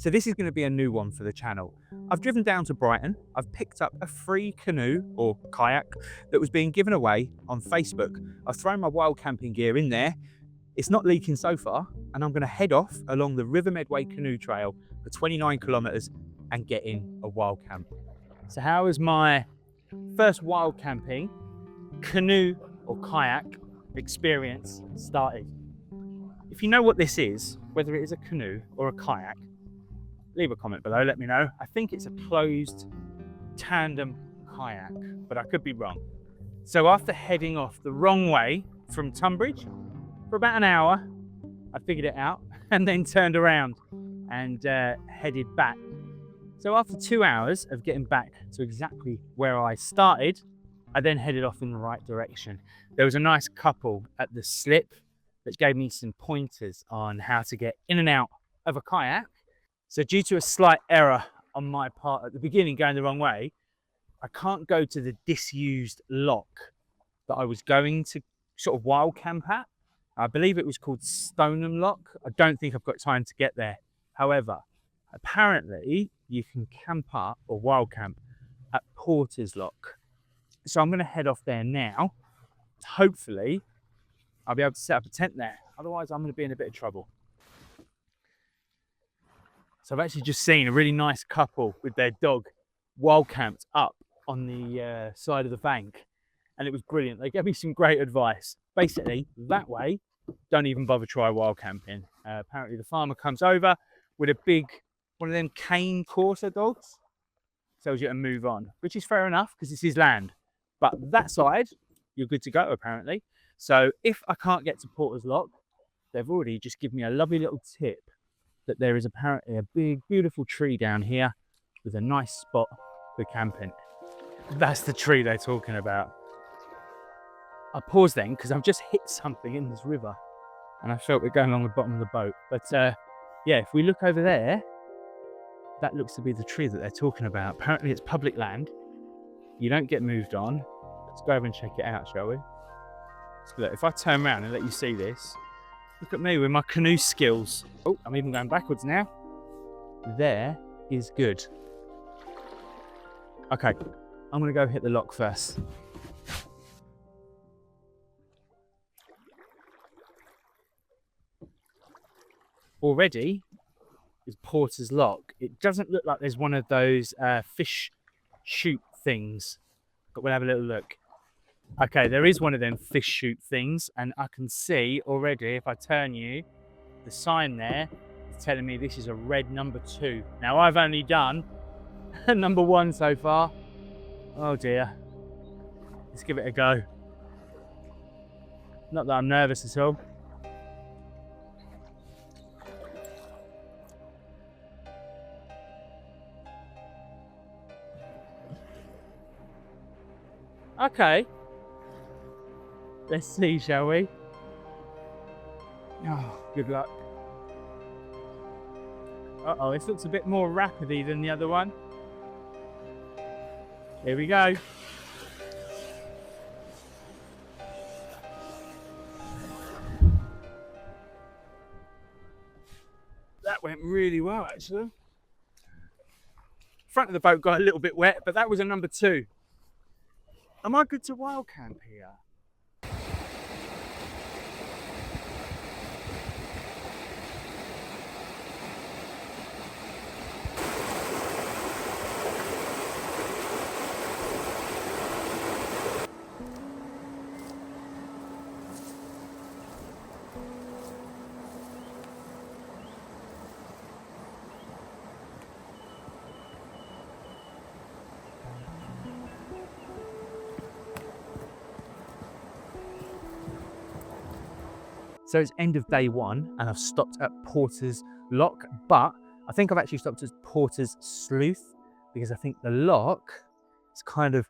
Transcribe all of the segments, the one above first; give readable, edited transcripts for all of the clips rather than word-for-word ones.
So this is going to be a new one for the channel. I've driven down to Brighton. I've picked up a free canoe or kayak that was being given away on Facebook. I've thrown my wild camping gear in there. It's not leaking so far, and I'm going to head off along the Medway Canoe Trail for 29 kilometers and get in a wild camp. So how is my first wild camping canoe or kayak experience started? If you know what this is, whether it is a canoe or a kayak, leave a comment below, let me know. I think it's a closed tandem kayak, but I could be wrong. So after heading off the wrong way from Tonbridge for about an hour, I figured it out and then turned around and headed back. So after 2 hours of getting back to exactly where I started, I then headed off in the right direction. There was a nice couple at the slip that gave me some pointers on how to get in and out of a kayak. So due to a slight error on my part at the beginning going the wrong way, I can't go to the disused lock that I was going to sort of wild camp at. I believe it was called Stoneham Lock. I don't think I've got time to get there. However, apparently you can camp up or wild camp at Porter's Lock. So I'm going to head off there now. Hopefully I'll be able to set up a tent there. Otherwise I'm going to be in a bit of trouble. So I've actually just seen a really nice couple with their dog wild camped up on the side of the bank, and it was brilliant. They gave me some great advice. Basically, that way, don't even bother try wild camping. Apparently the farmer comes over with a big, one of them cane Corsa dogs, tells you to move on, which is fair enough because it's his land. But that side, you're good to go apparently. So if I can't get to Porter's Lock, they've already just given me a lovely little tip that there is apparently a big, beautiful tree down here with a nice spot for camping. That's the tree they're talking about. I paused then because I've just hit something in this river and I felt it going along the bottom of the boat. But yeah, if we look over there, that looks to be the tree that they're talking about. Apparently it's public land. You don't get moved on. Let's go over and check it out, shall we? So look, if I turn around and let you see this, look at me with my canoe skills. Oh, I'm even going backwards now. There is good. Okay, I'm gonna go hit the lock first. Already is Porter's Lock. It doesn't look like there's one of those fish chute things, but we'll have a little look. Okay, there is one of them fish chute things, and I can see already, if I turn you, the sign there is telling me this is a red number 2. Now I've only done number 1 so far. Oh dear. Let's give it a go. Not that I'm nervous at all. Okay. Let's see, shall we? Oh, good luck. Uh-oh, this looks a bit more rapidy than the other one. Here we go. That went really well, actually. Front of the boat got a little bit wet, but that was a number 2. Am I good to wild camp here? So it's end of day 1 and I've stopped at Porter's Lock, but I think I've actually stopped at Porter's Sluice because I think the lock is kind of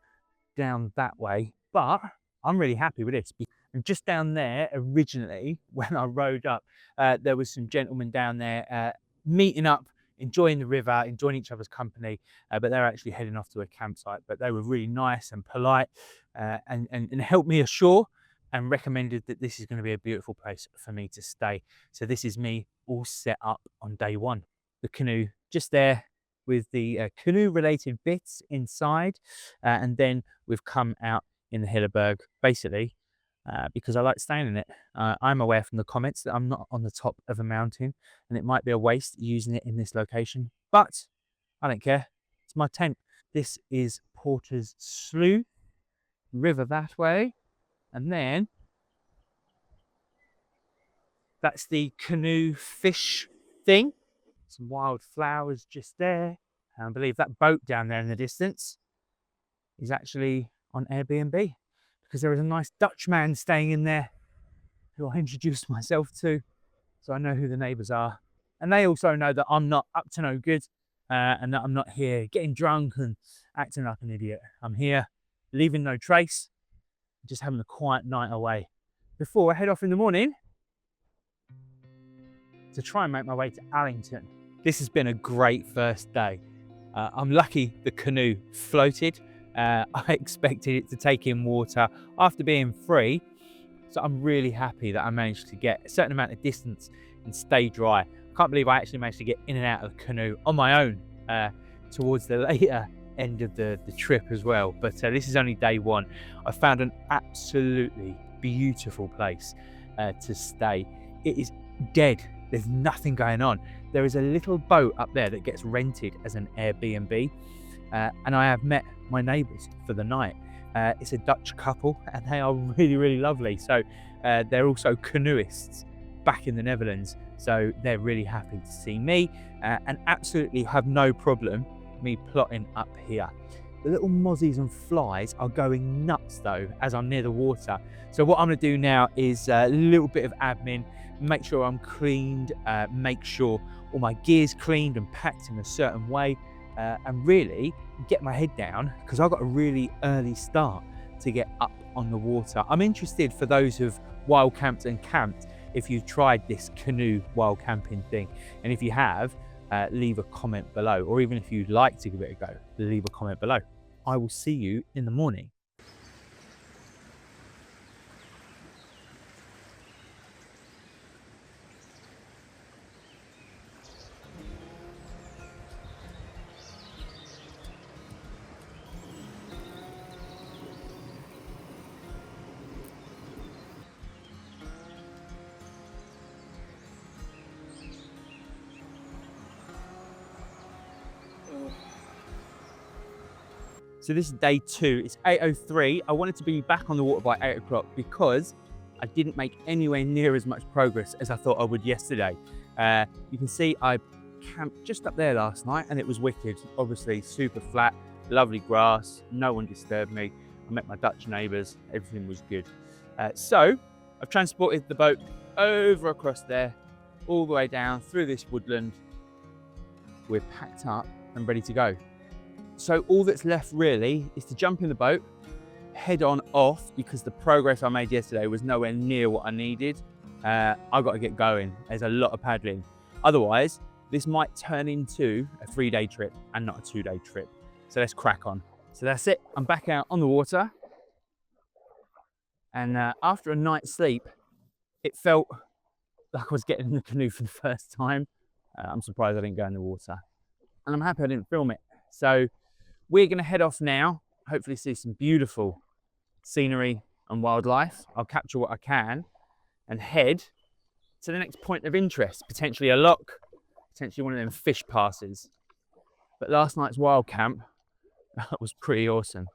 down that way, but I'm really happy with this. And just down there, originally, when I rode up, there was some gentlemen down there meeting up, enjoying the river, enjoying each other's company, but they're actually heading off to a campsite. But they were really nice and polite and helped me ashore and recommended that this is going to be a beautiful place for me to stay. So this is me all set up on day 1. the canoe just there with the canoe related bits inside, and then we've come out in the Hilleberg basically because I like staying in it. I'm aware from the comments that I'm not on the top of a mountain and it might be a waste using it in this location, but I don't care. It's my tent. This is Porter's Sluice, river that way, and then that's the canoe fish thing. Some wild flowers just there. And I believe that boat down there in the distance is actually on Airbnb because there is a nice Dutch man staying in there who I introduced myself to, so I know who the neighbours are. And they also know that I'm not up to no good and that I'm not here getting drunk and acting like an idiot. I'm here leaving no trace, just having a quiet night away before I head off in the morning to try and make my way to Allington. This has been a great first day. I'm lucky the canoe floated. I expected it to take in water after being free, so I'm really happy that I managed to get a certain amount of distance and stay dry. I can't believe I actually managed to get in and out of the canoe on my own towards the later end of the trip as well. But this is only day one. I found an absolutely beautiful place to stay. It is dead. There's nothing going on. There is a little boat up there that gets rented as an Airbnb, and I have met my neighbours for the night. It's a Dutch couple and they are really, really lovely. So they're also canoeists back in the Netherlands. So they're really happy to see me and absolutely have no problem me plotting up here. The little mozzies and flies are going nuts though as I'm near the water. So what I'm gonna do now is a little bit of admin, make sure I'm cleaned, make sure all my gear's cleaned and packed in a certain way, and really get my head down because I've got a really early start to get up on the water. I'm interested for those who've wild camped and camped, if you've tried this canoe wild camping thing, and if you have, leave a comment below, or even if you'd like to give it a go, leave a comment below. I will see you in the morning. So this is day 2, it's 8:03. I wanted to be back on the water by 8 o'clock because I didn't make anywhere near as much progress as I thought I would yesterday. You can see I camped just up there last night and it was wicked. Obviously super flat, lovely grass, no one disturbed me. I met my Dutch neighbours, everything was good. So I've transported the boat over across there, all the way down through this woodland. We're packed up and ready to go. So all that's left really is to jump in the boat, head on off because the progress I made yesterday was nowhere near what I needed. I've got to get going. There's a lot of paddling. Otherwise, this might turn into a 3-day trip and not a 2-day trip. So let's crack on. So that's it. I'm back out on the water. And after a night's sleep, it felt like I was getting in the canoe for the first time. I'm surprised I didn't go in the water. And I'm happy I didn't film it. So we're going to head off now, hopefully see some beautiful scenery and wildlife. I'll capture what I can and head to the next point of interest, potentially a lock, potentially one of them fish passes. But last night's wild camp, that was pretty awesome.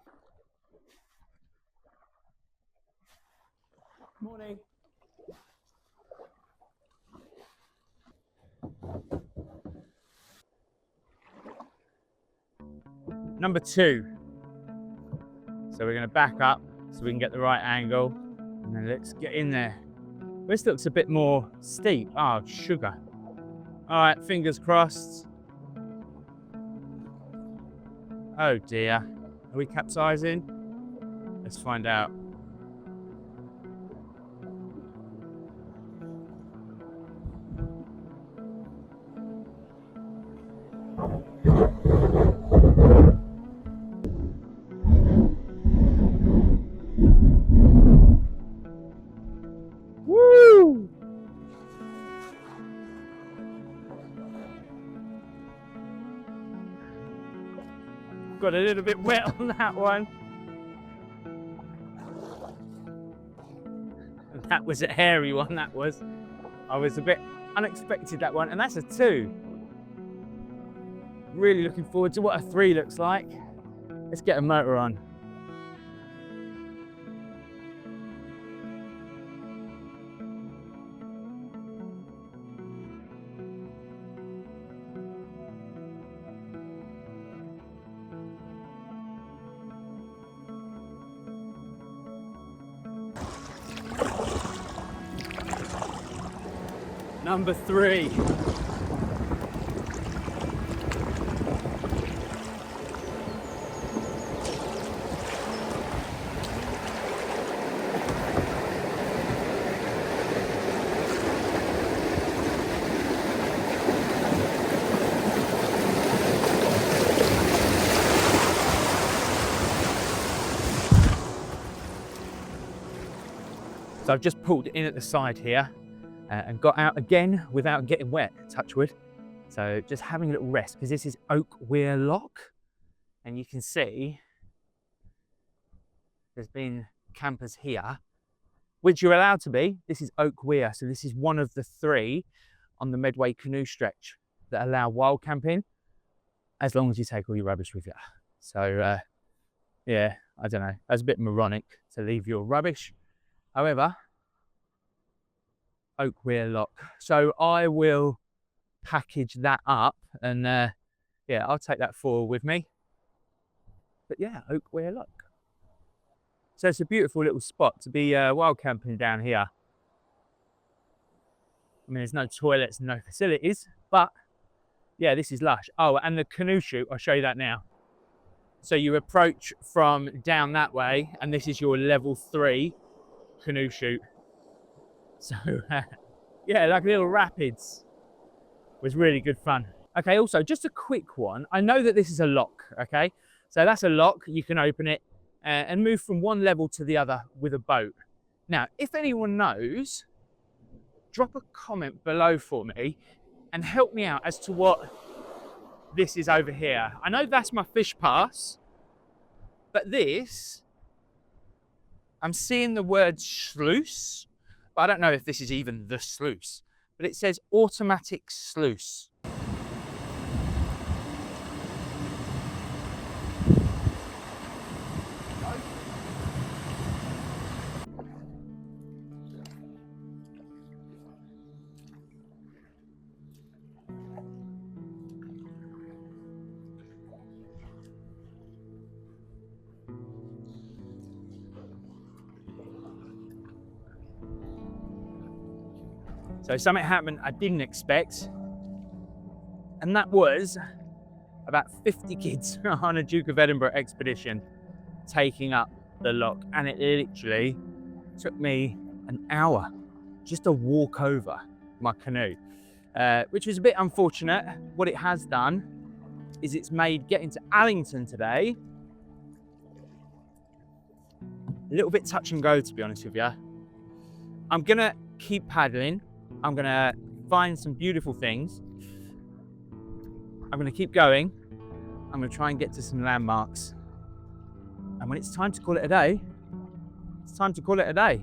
Morning. Number 2. So we're going to back up so we can get the right angle and then let's get in there. This looks a bit more steep. Oh, sugar. All right, fingers crossed. Oh dear. Are we capsizing? Let's find out. Got a little bit wet on that one. And that was a hairy one, that was. I was a bit unexpected, that one, and that's a 2. Really looking forward to what a 3 looks like. Let's get a motor on. Number 3. So I've just pulled in at the side here and got out again without getting wet, touch wood. So just having a little rest, because this is Weir Lock, and you can see there's been campers here, which you're allowed to be. This is Weir, so this is one of the 3 on the Medway Canoe stretch that allow wild camping, as long as you take all your rubbish with you. So yeah, I don't know, that's a bit moronic to leave your rubbish. However, Weir Lock. So I will package that up and yeah, I'll take that forward with me. But yeah, Weir Lock. So it's a beautiful little spot to be wild camping down here. I mean, there's no toilets, no facilities, but yeah, this is lush. Oh, and the canoe chute, I'll show you that now. So you approach from down that way, and this is your level 3 canoe chute. So yeah, like little rapids. It was really good fun. Okay, also just a quick one. I know that this is a lock, okay? So that's a lock, you can open it and move from one level to the other with a boat. Now, if anyone knows, drop a comment below for me and help me out as to what this is over here. I know that's my fish pass, but this, I'm seeing the word sluice, but I don't know if this is even the sluice, but it says automatic sluice. So something happened I didn't expect, and that was about 50 kids on a Duke of Edinburgh expedition taking up the lock, and it literally took me an hour just to walk over my canoe, which was a bit unfortunate. What it has done is it's made getting to Allington today a little bit touch and go, to be honest with you. I'm gonna keep paddling. I'm gonna find some beautiful things. I'm gonna keep going. I'm gonna try and get to some landmarks. And when it's time to call it a day, it's time to call it a day.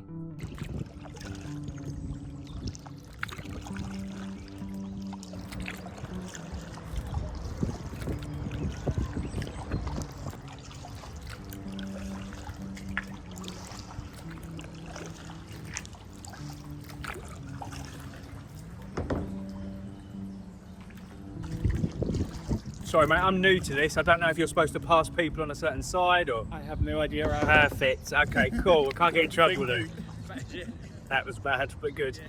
Sorry mate, I'm new to this. I don't know if you're supposed to pass people on a certain side or... I have no idea. Perfect, okay, cool. I can't get in trouble with it. That was bad, but good.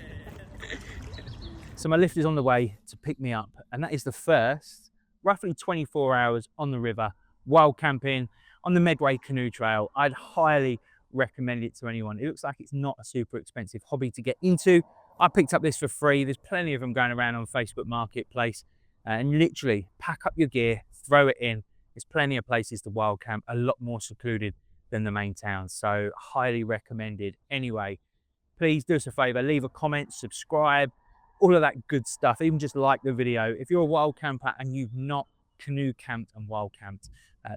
So my lift is on the way to pick me up, and that is the first, roughly 24 hours on the river, wild camping on the Medway Canoe Trail. I'd highly recommend it to anyone. It looks like it's not a super expensive hobby to get into. I picked up this for free. There's plenty of them going around on Facebook Marketplace. And literally pack up your gear, throw it in. There's plenty of places to wild camp, a lot more secluded than the main town. So highly recommended. Anyway, please do us a favor, leave a comment, subscribe, all of that good stuff. Even just like the video. If you're a wild camper and you've not canoe camped and wild camped.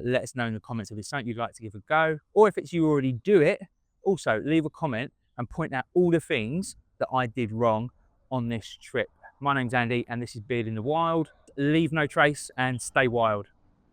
Let us know in the comments if it's something you'd like to give a go, or if it's you already do it. Also, leave a comment and point out all the things that I did wrong on this trip. My name's Andy, and this is Beard in the Wild. Leave no trace and stay wild.